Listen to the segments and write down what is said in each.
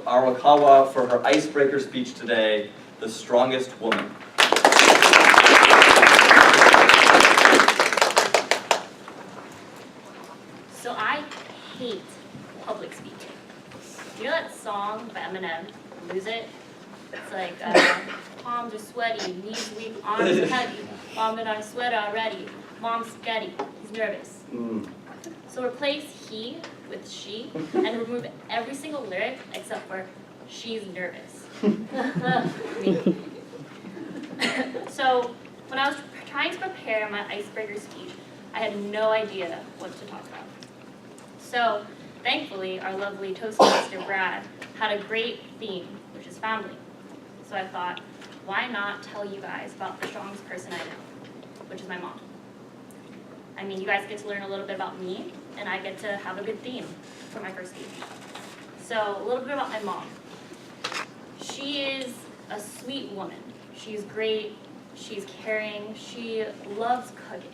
Arakawa for her icebreaker speech today, The Strongest Woman. So I hate public speaking. You know that song by Eminem, Lose It? It's like, palms are sweaty, knees weak, arms heavy. Mom and I sweat already. Mom's spaghetti, he's nervous. So replace he with she and remove every single lyric except for she's nervous. Me. So when I was trying to prepare my icebreaker speech, I had no idea what to talk about. So thankfully, our lovely Toastmaster Brad had a great theme, which is family. So I thought, why not tell you guys about the strongest person I know, which is my mom. I mean, you guys get to learn a little bit about me, and I get to have a good theme for my first speech. So a little bit about my mom. She is a sweet woman. She's great, she's caring, she loves cooking,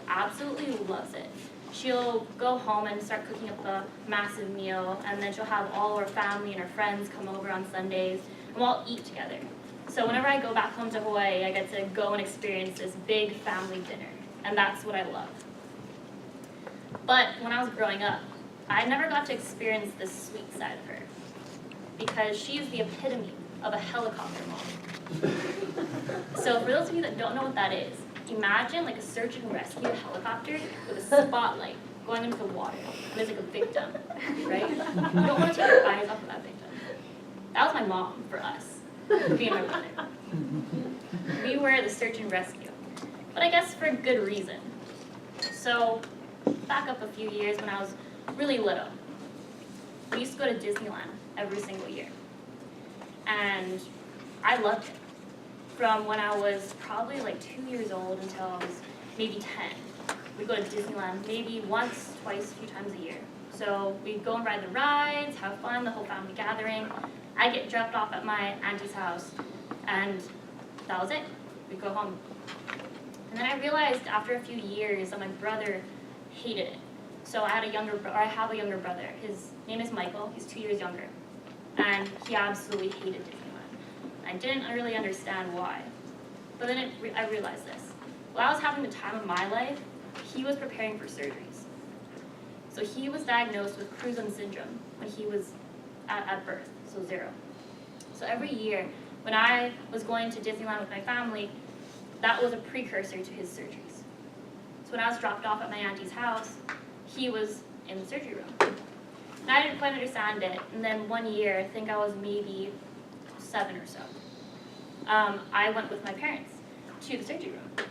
absolutely loves it. She'll go home and start cooking up a massive meal, and then she'll have all her family and her friends come over on Sundays, and we'll all eat together. So whenever I go back home to Hawaii, I get to go and experience this big family dinner, and that's what I love. But when I was growing up, I never got to experience this sweet side of her, because she is the epitome of a helicopter mom. So for those of you that don't know what that is, imagine like a search and rescue helicopter with a spotlight going into the water, and there's like a victim, right? You don't want to take your eyes off of that victim. That was my mom for us, me and my brother. We were the search and rescue, but I guess for good reason. So back up a few years when I was really little, we used to go to Disneyland every single year, and I loved it. From when I was probably like 2 years old until I was maybe 10. We'd go to Disneyland maybe once, twice, a few times a year. So we'd go and ride the rides, have fun, the whole family gathering. I'd get dropped off at my auntie's house, and that was it. We'd go home. And then I realized after a few years that my brother hated it. So I have a younger brother. His name is Michael. He's 2 years younger. And he absolutely hated Disneyland. I didn't really understand why. But then I realized this. While I was having the time of my life, he was preparing for surgeries. So he was diagnosed with Cruzan syndrome when he was at birth, so 0. So every year, when I was going to Disneyland with my family, that was a precursor to his surgeries. So when I was dropped off at my auntie's house, he was in the surgery room. And I didn't quite understand it. And then one year, I think I was maybe 7 or so, I went with my parents to the surgery room.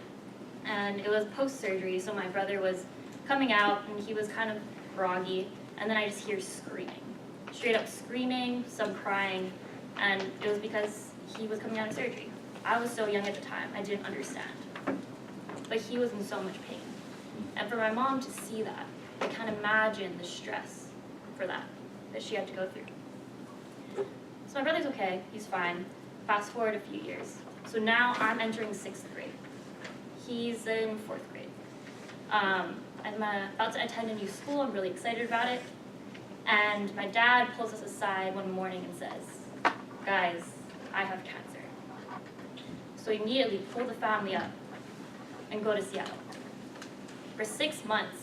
And it was post-surgery, so my brother was coming out, and he was kind of groggy, and then I just hear screaming. Straight up screaming, some crying, and it was because he was coming out of surgery. I was so young at the time, I didn't understand. But he was in so much pain. And for my mom to see that, I can't imagine the stress for that she had to go through. So my brother's okay, he's fine. Fast forward a few years. So now I'm entering 6th grade. He's in 4th grade. I'm about to attend a new school, I'm really excited about it. And my dad pulls us aside one morning and says, guys, I have cancer. So we immediately pull the family up and go to Seattle. For 6 months,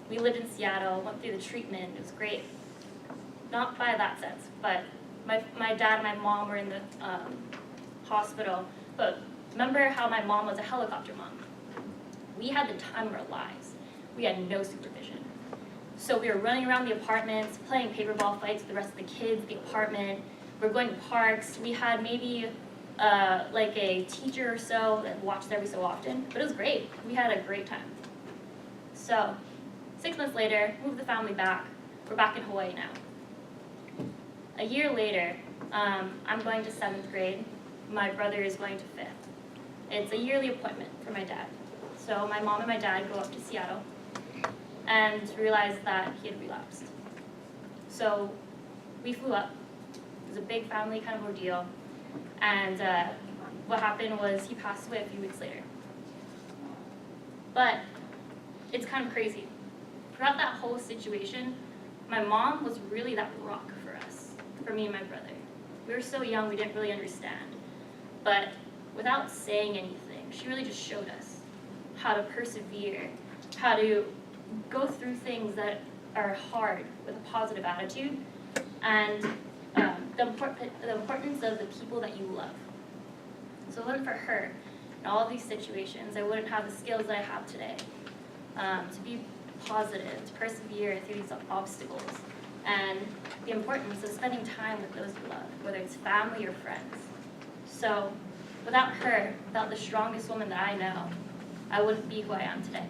we lived in Seattle, went through the treatment, it was great. Not by that sense, but my dad and my mom were in the hospital. But remember how my mom was a helicopter mom? We had the time of our lives. We had no supervision. So we were running around the apartments, playing paper ball fights with the rest of the kids at the apartment. We were going to parks. We had maybe like a teacher or so that watched every so often, but it was great. We had a great time. So 6 months later, moved the family back. We're back in Hawaii now. A year later, I'm going to 7th grade. My brother is going to 5th. It's a yearly appointment for my dad. So my mom and my dad go up to Seattle and realize that he had relapsed. So we flew up. It was a big family kind of ordeal. And what happened was he passed away a few weeks later. But it's kind of crazy. Throughout that whole situation, my mom was really that rock for us. for me and my brother. We were so young, we didn't really understand. But without saying anything, she really just showed us how to persevere, how to go through things that are hard with a positive attitude, and the importance of the people that you love. So if it wasn't for her, in all of these situations, I wouldn't have the skills that I have today to be positive, to persevere through these obstacles, and the importance of spending time with those you love, whether it's family or friends. So without her, without the strongest woman that I know, I wouldn't be who I am today.